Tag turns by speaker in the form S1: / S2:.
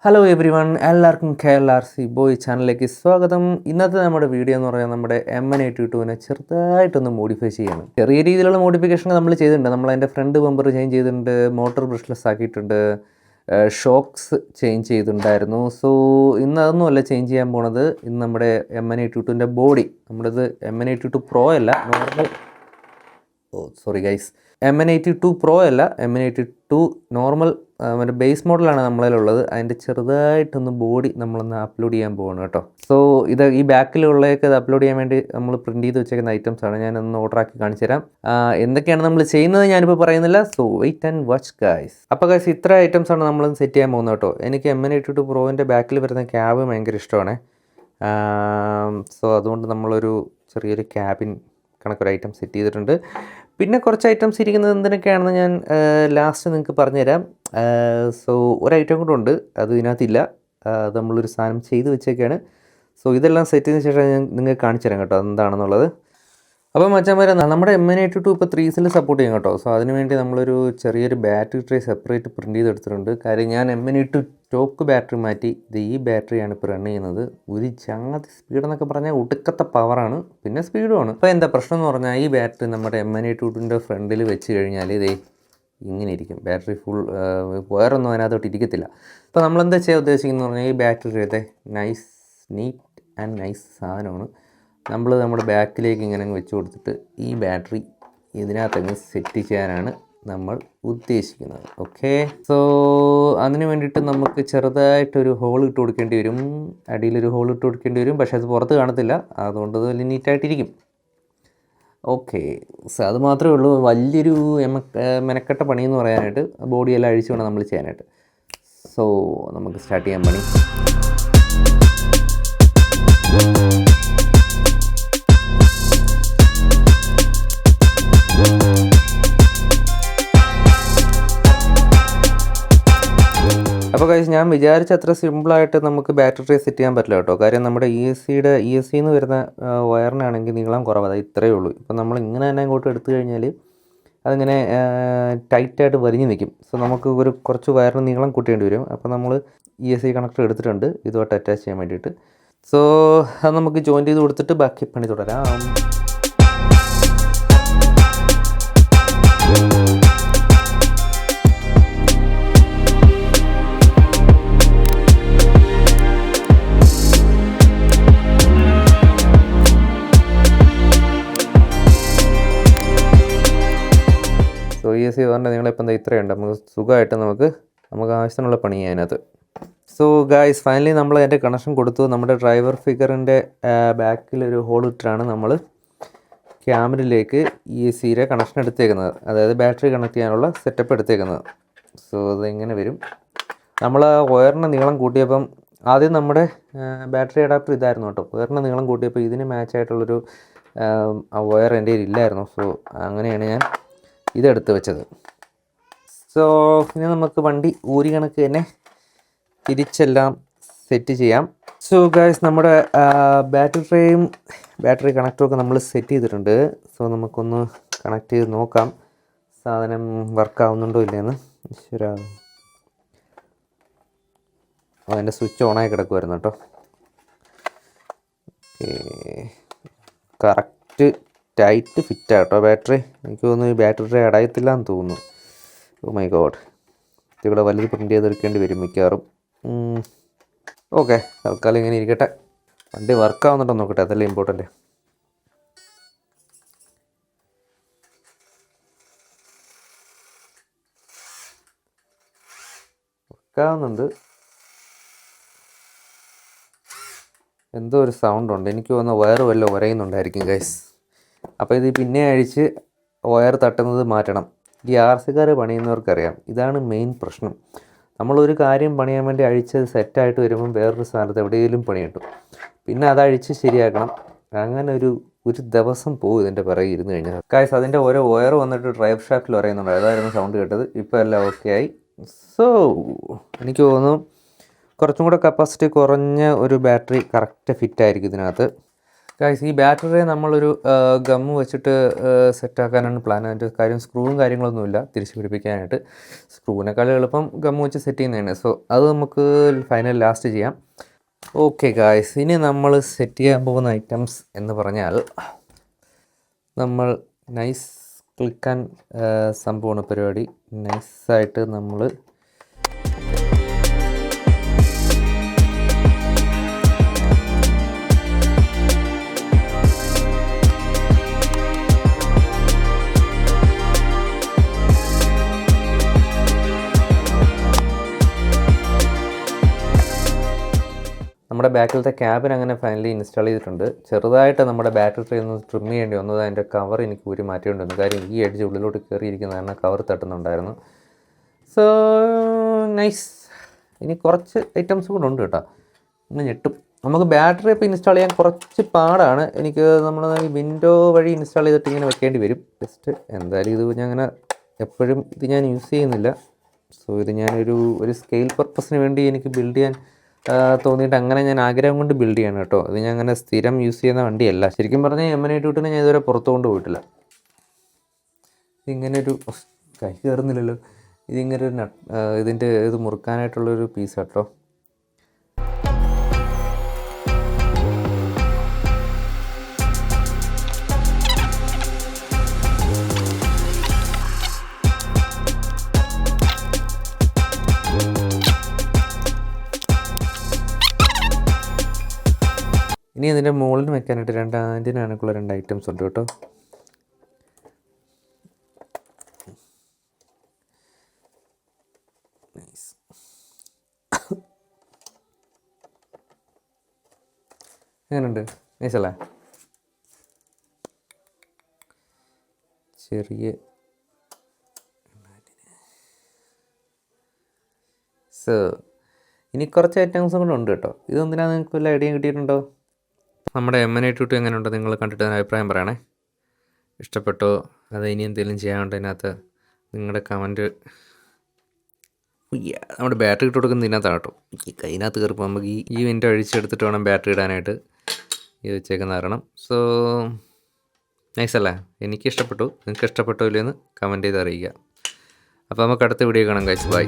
S1: Hello every one, എല്ലാവർക്കും KLRC boy ചാനലിലേക്ക് സ്വാഗതം. ഇന്നത്തെ നമ്മുടെ വീഡിയോ എന്ന് പറയുന്നത് നമ്മുടെ M182നെ ചെറുതായിട്ടൊന്ന് മോഡിഫൈ ചെയ്യണം. ചെറിയ രീതിയിലുള്ള മോഡിഫിക്കേഷൻ നമ്മൾ ചെയ്തിട്ടുണ്ട്. നമ്മൾ അതിൻ്റെ ഫ്രണ്ട് ബമ്പർ ചേഞ്ച് ചെയ്തിട്ടുണ്ട്, മോട്ടോർ ബ്രഷ്ലെസ് ആക്കിയിട്ടുണ്ട്, ഷോക്സ് ചേഞ്ച് ചെയ്തിട്ടുണ്ടായിരുന്നു. സോ ഇന്ന് അതൊന്നുമല്ല ചേഞ്ച് ചെയ്യാൻ പോണത്. ഇന്ന് നമ്മുടെ M182ൻ്റെ ബോഡി, നമ്മുടേത് M182 Pro അല്ല, normal, sorry guys, M182 Pro അല്ല, M182 നോർമൽ മറ്റേ ബേസ് മോഡലാണ് നമ്മളിലുള്ളത്. അതിൻ്റെ ചെറുതായിട്ടൊന്ന് ബോഡി നമ്മളൊന്ന് അപ്ലോഡ് ചെയ്യാൻ പോകണം കേട്ടോ. സോ ഈ ബാക്കിലുള്ളതൊക്കെ ഇത് അപ്ലോഡ് ചെയ്യാൻ വേണ്ടി നമ്മൾ പ്രിൻറ്റ് ചെയ്ത് വെച്ചേക്കുന്ന ഐറ്റംസാണ്. ഞാനൊന്ന് ഓർഡർ ആക്കി കാണിച്ചു തരാം. എന്തൊക്കെയാണ് നമ്മൾ ചെയ്യുന്നത് ഞാനിപ്പോൾ പറയുന്നില്ല. So wait and watch guys. അപ്പോൾ ഗൈസ്, ഇത്ര ഐറ്റംസാണ് നമ്മൾ സെറ്റ് ചെയ്യാൻ പോകുന്നത് കേട്ടോ. എനിക്ക് M182 Proൻ്റെ ബാക്കിൽ വരുന്ന ക്യാബ് ഭയങ്കര ഇഷ്ടമാണ്. സോ അതുകൊണ്ട് നമ്മളൊരു ചെറിയൊരു ക്യാബിൻ കണക്കൊരു ഐറ്റം സെറ്റ് ചെയ്തിട്ടുണ്ട്. പിന്നെ കുറച്ച് ഐറ്റംസ് ഇരിക്കുന്നത് എന്തിനൊക്കെയാണെന്ന് ഞാൻ ലാസ്റ്റ് നിങ്ങൾക്ക് പറഞ്ഞുതരാം. സോ ഒരു ഐറ്റം കൂടെ ഉണ്ട്, അത് ഇതിനകത്തില്ല. അത് നമ്മളൊരു സാധനം ചെയ്ത് വെച്ചേക്കാണ്. സോ ഇതെല്ലാം സെറ്റ് ചെയ്തതിന് ശേഷം ഞാൻ നിങ്ങൾക്ക് കാണിച്ചു തരാം കേട്ടോ എന്താണെന്നുള്ളത്. അപ്പോൾ മച്ചാന്മാരെ, നമ്മുടെ M182 ഇപ്പോൾ 3 സപ്പോർട്ട് ചെയ്യും കേട്ടോ. സോ അതിനുവേണ്ടി നമ്മളൊരു ചെറിയൊരു ബാറ്ററി ട്രേ സെപ്പറേറ്റ് പ്രിൻറ്റ് ചെയ്തെടുത്തിട്ടുണ്ട്. കാര്യം ഞാൻ M182 സ്റ്റോക്ക് ബാറ്ററി മാറ്റി ഈ ബാറ്ററിയാണ് ഇപ്പോൾ റൺ ചെയ്യുന്നത്. ഒരു ചങ്ങാതി സ്പീഡെന്നൊക്കെ പറഞ്ഞാൽ ഒടുക്കത്തെ പവറാണ്, പിന്നെ സ്പീഡുമാണ്. അപ്പോൾ എന്താ പ്രശ്നം എന്ന് പറഞ്ഞാൽ, ഈ ബാറ്ററി നമ്മുടെ M182ൻ്റെ ഫ്രണ്ടിൽ വെച്ച് കഴിഞ്ഞാൽ ഇതേ ഇങ്ങനെ ഇരിക്കും. ബാറ്ററി ഫുൾ വയറൊന്നും അതിനകത്തോട്ട് ഇരിക്കത്തില്ല. അപ്പോൾ നമ്മളെന്താ ചെയ്യാൻ ഉദ്ദേശിക്കുന്നത് പറഞ്ഞാൽ, ഈ battery nice, neat and nice സാധനമാണ്. നമ്മൾ നമ്മുടെ ബാക്കിലേക്ക് ഇങ്ങനെ വെച്ച് കൊടുത്തിട്ട് ഈ ബാറ്ററി ഇതിനകത്തങ്ങ് സെറ്റ് ചെയ്യാനാണ് നമ്മൾ ഉദ്ദേശിക്കുന്നത്. ഓക്കെ, സോ അതിന് വേണ്ടിയിട്ട് നമുക്ക് ചെറുതായിട്ടൊരു ഹോൾ ഇട്ട് കൊടുക്കേണ്ടി വരും. അടിയിലൊരു ഹോൾ ഇട്ട് കൊടുക്കേണ്ടി വരും, പക്ഷേ അത് പുറത്ത് കാണത്തില്ല, അതുകൊണ്ട് അത് വലിയ നീറ്റായിട്ടിരിക്കും. ഓക്കെ, സോ അത് മാത്രമേ ഉള്ളൂ. വലിയൊരു മെനക്കെട്ട പണിയെന്ന് പറയാനായിട്ട്, ബോഡിയെല്ലാം അഴിച്ചു വേണം നമ്മൾ ചെയ്യാനായിട്ട്. സോ നമുക്ക് സ്റ്റാർട്ട് ചെയ്യാൻ പണി. അപ്പോൾ കഴിച്ച് ഞാൻ വിചാരിച്ച അത്ര സിമ്പിളായിട്ട് നമുക്ക് ബാറ്ററി ട്രേ സെറ്റ് ചെയ്യാൻ പറ്റില്ല കേട്ടോ. കാര്യം നമ്മുടെ ESCന്ന് വരുന്ന വയറിനാണെങ്കിൽ നീളം കുറവ്, അത് ഇത്രയേ ഉള്ളൂ. ഇപ്പോൾ നമ്മൾ ഇങ്ങനെ തന്നെ അങ്ങോട്ട് എടുത്തു കഴിഞ്ഞാൽ അതിങ്ങനെ ടൈറ്റായിട്ട് വലിഞ്ഞ് നിൽക്കും. സോ നമുക്ക് കുറച്ച് വയറിന് നീളം കൂട്ടേണ്ടി വരും. അപ്പോൾ നമ്മൾ ESC കണക്ടർ എടുത്തിട്ടുണ്ട് ഇതുമായിട്ട് അറ്റാച്ച് ചെയ്യാൻ വേണ്ടിയിട്ട്. സോ അത് നമുക്ക് ജോയിൻ ചെയ്ത് കൊടുത്തിട്ട് ബാക്കി പണി തുടരാം. സോ ESC പറഞ്ഞാൽ നിങ്ങളിപ്പോൾ ഇത്രയുണ്ട്, നമുക്ക് സുഖമായിട്ട് നമുക്ക് ആവശ്യത്തിനുള്ള പണി ചെയ്യാനത്. സോ ഗായ്സ്, ഫൈനലി നമ്മൾ അതിൻ്റെ കണക്ഷൻ കൊടുത്തു. നമ്മുടെ ഡ്രൈവർ ഫിഗറിൻ്റെ ബാക്കിലൊരു ഹോൾ ഇട്ടിട്ടാണ് നമ്മൾ ക്യാമറയിലേക്ക് ESCയുടെ കണക്ഷൻ എടുത്തേക്കുന്നത്, അതായത് ബാറ്ററി കണക്ട് ചെയ്യാനുള്ള സെറ്റപ്പ് എടുത്തേക്കുന്നത്. സോ അതെങ്ങനെ വരും, നമ്മൾ വയറിൻ്റെ നീളം കൂട്ടിയപ്പം ആദ്യം നമ്മുടെ ബാറ്ററി അഡാപ്റ്റർ ഇതായിരുന്നു കേട്ടോ. വയറിൻ്റെ നീളം കൂട്ടിയപ്പോൾ ഇതിന് മാച്ചായിട്ടുള്ളൊരു വയർ എൻ്റെ കയ്യിൽ ഇല്ലായിരുന്നു. സോ അങ്ങനെയാണ് ഞാൻ ഇതെടുത്ത് വെച്ചത്. സോ ഇനി നമുക്ക് വണ്ടി ഊരി കണക്ക് തന്നെ തിരിച്ചെല്ലാം സെറ്റ് ചെയ്യാം. സോ ഗൈസ്, നമ്മുടെ ബാറ്ററി ട്രേയും ബാറ്ററി കണക്ടറും ഒക്കെ നമ്മൾ സെറ്റ് ചെയ്തിട്ടുണ്ട്. സോ നമുക്കൊന്ന് കണക്ട് ചെയ്ത് നോക്കാം സാധനം വർക്കാവുന്നുണ്ടോ ഇല്ലയെന്ന്. ഈശ്വരാ, അതിൻ്റെ സ്വിച്ച് ഓണായി കിടക്കുമായിരുന്നു കേട്ടോ. ഓക്കെ, കറക്റ്റ് ടൈറ്റ് ഫിറ്റാണ് കേട്ടോ ബാറ്ററി. എനിക്ക് തോന്നുന്നു ഈ ബാറ്ററി ട്രേ അടയത്തില്ല എന്ന് തോന്നുന്നു. ഓ മൈ ഗോഡ്, ഇവിടെ വലുത് പ്രിൻറ്റ് ചെയ്തെടുക്കേണ്ടി വരും മിക്കവാറും. ഓക്കെ, തൽക്കാലം ഇങ്ങനെ ഇരിക്കട്ടെ. വണ്ടി വർക്കാവുന്നുണ്ടോ നോക്കട്ടെ, അതല്ലേ ഇമ്പോർട്ടൻ്റ്. വർക്കാവുന്നുണ്ട്, എന്തോ ഒരു സൗണ്ടുണ്ട്. എനിക്ക് തോന്നുന്ന വയർ വല്ലതും ഉരയുന്നുണ്ടായിരിക്കും ഗൈസ്. അപ്പോൾ ഇത് പിന്നെ അഴിച്ച് വയർ തട്ടുന്നത് മാറ്റണം. ഈ RC-കാർ പണിയുന്നവർക്കറിയാം, ഇതാണ് മെയിൻ പ്രശ്നം. നമ്മളൊരു കാര്യം പണിയാൻ വേണ്ടി അഴിച്ചത് സെറ്റായിട്ട് വരുമ്പം വേറൊരു സ്ഥാനത്ത് എവിടെയെങ്കിലും പണി കിട്ടും, പിന്നെ അതഴിച്ച് ശരിയാക്കണം. അങ്ങനെ ഒരു ദിവസം പോകും ഇതിൻ്റെ പിറകെ ഇരുന്ന് കഴിഞ്ഞാൽ. ഗൈസ്, അതിൻ്റെ ഓരോ വയർ വന്നിട്ട് ഡ്രൈവ് ഷാഫ്റ്റിൽ പറയുന്നുണ്ട്, അതായിരുന്നു സൗണ്ട് കേട്ടത്. ഇപ്പോൾ എല്ലാം ഓക്കെ ആയി. സോ എനിക്ക് തോന്നുന്നു കുറച്ചും കൂടെ കപ്പാസിറ്റി കുറഞ്ഞ ഒരു ബാറ്ററി കറക്റ്റ് ഫിറ്റായിരിക്കും ഇതിനകത്ത്. ഗൈസ് ഈ ബാറ്ററി നമ്മളൊരു ഗമ്മ് വെച്ചിട്ട് സെറ്റാക്കാനാണ് പ്ലാൻ. അതിൻ്റെ കാര്യം സ്ക്രൂവും കാര്യങ്ങളൊന്നുമില്ല തിരിച്ച് പിടിപ്പിക്കാനായിട്ട്. സ്ക്രൂവിനേക്കാൾ എളുപ്പം ഗമ്മ് വെച്ച് സെറ്റ് ചെയ്യുന്നതാണ്. സോ അത് നമുക്ക് ഫൈനൽ ലാസ്റ്റ് ചെയ്യാം. ഓക്കെ ഗായ്സ്, ഇനി നമ്മൾ സെറ്റ് ചെയ്യാൻ പോകുന്ന ഐറ്റംസ് എന്ന് പറഞ്ഞാൽ നമ്മൾ നൈസ് ക്ലിക്കാൻ സംഭവമാണ് പരിപാടി. നൈസായിട്ട് നമ്മൾ നമ്മുടെ ബാക്കിലത്തെ ക്യാബിൻ അങ്ങനെ ഫൈനലി ഇൻസ്റ്റാൾ ചെയ്തിട്ടുണ്ട്. ചെറുതായിട്ട് നമ്മുടെ ബാറ്ററി ട്രേ ഒന്ന് ട്രിം ചെയ്യേണ്ടി വന്നത്. അതിൻ്റെ കവർ എനിക്ക് ഊരി മാറ്റേണ്ടി വന്നു. കാര്യം ഈ എഡ്ജ് ഉള്ളിലോട്ട് കയറിയിരിക്കുന്ന കാരണം കവർ തട്ടുന്നുണ്ടായിരുന്നു. So nice. ഇനി കുറച്ച് ഐറ്റംസ് കൂടെ ഉണ്ട് കേട്ടോ, ഒന്ന് ഞെട്ടും. നമുക്ക് ബാറ്ററി ഇപ്പോൾ ഇൻസ്റ്റാൾ ചെയ്യാൻ കുറച്ച് പാടാണ്. എനിക്ക് നമ്മൾ ഈ വിൻഡോ വഴി ഇൻസ്റ്റാൾ ചെയ്തിട്ട് ഇങ്ങനെ വെക്കേണ്ടി വരും. ജസ്റ്റ് എന്തായാലും ഇത് ഞാൻ അങ്ങനെ എപ്പോഴും ഇത് ഞാൻ യൂസ് ചെയ്യുന്നില്ല. സോ ഇത് ഞാനൊരു സ്കെയിൽ പർപ്പസിന് വേണ്ടി എനിക്ക് ബിൽഡ് ചെയ്യാൻ തോന്നിയിട്ട് അങ്ങനെ ഞാൻ ആഗ്രഹം കൊണ്ട് ബിൽഡ് ചെയ്യണം കേട്ടോ. ഇത് ഞാൻ അങ്ങനെ സ്ഥിരം യൂസ് ചെയ്യുന്ന വണ്ടിയല്ല. ശരിക്കും പറഞ്ഞാൽ M182 ഞാൻ ഇതുവരെ പുറത്തു കൊണ്ട് പോയിട്ടില്ല. ഇതിങ്ങനൊരു കൈ കയറുന്നില്ലല്ലോ. ഇതിങ്ങനൊരു ഇതിൻ്റെ ഇത് മുറുക്കാനായിട്ടുള്ളൊരു പീസ് കേട്ടോ. ഇനി അതിൻ്റെ മുകളിൽ വെക്കാനായിട്ട് അതിനാണുള്ള 2 ഐറ്റംസ് ഉണ്ട് കേട്ടോ. എങ്ങനെയുണ്ട്? നൈസല്ലേ? ചെറിയ ഇനി കുറച്ച് ഐറ്റംസും കൂടെ ഉണ്ട് കേട്ടോ. ഇതെന്തിനാണ് നിങ്ങൾക്ക് വല്ല ഐഡിയ കിട്ടിയിട്ടുണ്ടോ? നമ്മുടെ M182 എങ്ങനെയുണ്ടോ നിങ്ങൾ കണ്ടിട്ട് അഭിപ്രായം പറയണേ. ഇഷ്ടപ്പെട്ടോ? അത് ഇനി എന്തെങ്കിലും ചെയ്യാനുണ്ടോ അതിനകത്ത്? നിങ്ങളുടെ കമൻറ്റ്. നമ്മുടെ ബാറ്ററി ഇട്ട് കൊടുക്കുന്നത് ഇതിനകത്താണ് കേട്ടോ. ഈ കൈനകത്ത് കയറിപ്പോൾ നമുക്ക് ഈ വിൻഡോ അഴിച്ചെടുത്തിട്ട് വേണം ബാറ്ററി ഇടാനായിട്ട് ഇത് വെച്ചേക്കുന്ന കാരണം. സോ നൈസല്ലേ? എനിക്ക് ഇഷ്ടപ്പെട്ടു. നിങ്ങൾക്ക് ഇഷ്ടപ്പെട്ടോ ഇല്ലയെന്ന് കമൻറ്റ് ചെയ്ത് അറിയിക്കുക. അപ്പോൾ നമുക്ക് അടുത്ത വീഡിയോ കാണാം ഗൈസ്. ബൈ.